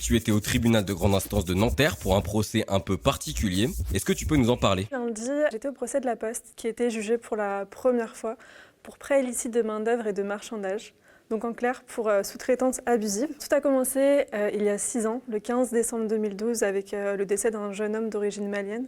tu étais au tribunal de grande instance de Nanterre pour un procès un peu particulier. Est-ce que tu peux nous en parler? Lundi, j'étais au procès de la Poste qui était jugé pour la première fois pour prêt illicite de main-d'œuvre et de marchandage. Donc en clair, pour sous-traitance abusive. Tout a commencé il y a 6 ans, le 15 décembre 2012, avec le décès d'un jeune homme d'origine malienne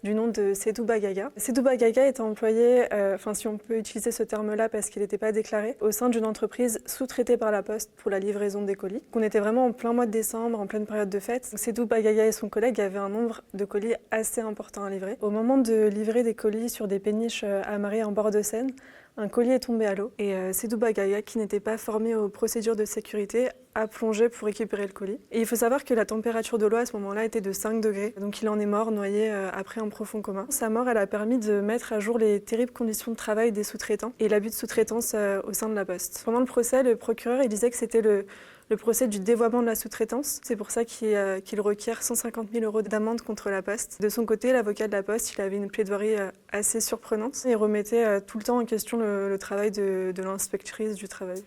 du nom de Seydou Bagaga. Seydou Bagaga était employé, si on peut utiliser ce terme-là parce qu'il n'était pas déclaré, au sein d'une entreprise sous-traitée par la Poste pour la livraison des colis. On était vraiment en plein mois de décembre, en pleine période de fête. Seydou Bagaga et son collègue avaient un nombre de colis assez important à livrer. Au moment de livrer des colis sur des péniches amarrées en bord de Seine, un colis est tombé à l'eau et Seydou Bagaga, qui n'était pas formé aux procédures de sécurité, a plongé pour récupérer le colis. Et il faut savoir que la température de l'eau à ce moment-là était de 5 degrés, donc il en est mort, noyé après un profond coma. Sa mort, elle a permis de mettre à jour les terribles conditions de travail des sous-traitants et l'abus de sous-traitance au sein de la Poste. Pendant le procès, le procureur il disait que c'était le procès du dévoiement de la sous-traitance. C'est pour ça qu'il requiert 150 000 € d'amende contre la Poste. De son côté, l'avocat de la Poste, il avait une plaidoirie assez surprenante. Il remettait tout le temps en question le travail de l'inspectrice du travail.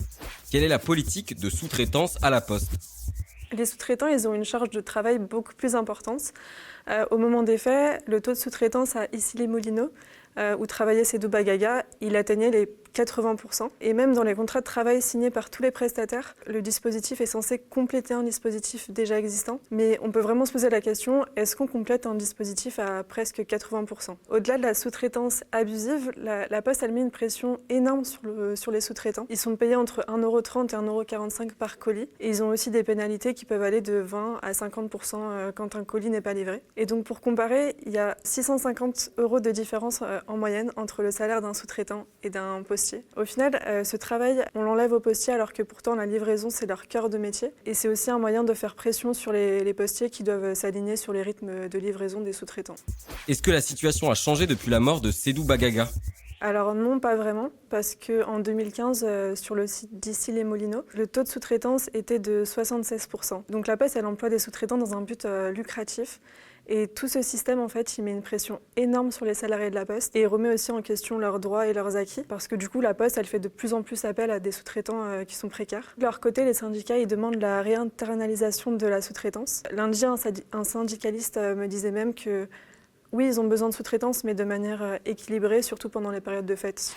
Quelle est la politique de sous-traitance à la Poste? Les sous-traitants, ils ont une charge de travail beaucoup plus importante. Au moment des faits, le taux de sous-traitance à Issy-les-Moulineaux, où travaillait Seydou Bagaga, il atteignait les 80%. Et même dans les contrats de travail signés par tous les prestataires, le dispositif est censé compléter un dispositif déjà existant. Mais on peut vraiment se poser la question, est-ce qu'on complète un dispositif à presque 80%? Au-delà de la sous-traitance abusive, la Poste a mis une pression énorme sur les sous-traitants. Ils sont payés entre 1,30 € et 1,45 € par colis. Et ils ont aussi des pénalités qui peuvent aller de 20 à 50% quand un colis n'est pas livré. Et donc pour comparer, il y a 650 € de différence en moyenne entre le salaire d'un sous-traitant et d'un postier. Au final, ce travail, on l'enlève aux postiers alors que pourtant la livraison, c'est leur cœur de métier. Et c'est aussi un moyen de faire pression sur les postiers qui doivent s'aligner sur les rythmes de livraison des sous-traitants. Est-ce que la situation a changé depuis la mort de Seydou Bagaga? Alors non, pas vraiment, parce qu'en 2015, sur le site d'Issy-les-Moulineaux, le taux de sous-traitance était de 76%. Donc la Poste, elle emploie des sous-traitants dans un but lucratif. Et tout ce système, en fait, il met une pression énorme sur les salariés de la Poste et il remet aussi en question leurs droits et leurs acquis. Parce que du coup, la Poste, elle fait de plus en plus appel à des sous-traitants qui sont précaires. De leur côté, les syndicats, ils demandent la réinternalisation de la sous-traitance. Lundi, un syndicaliste me disait même que oui, ils ont besoin de sous-traitance, mais de manière équilibrée, surtout pendant les périodes de fête.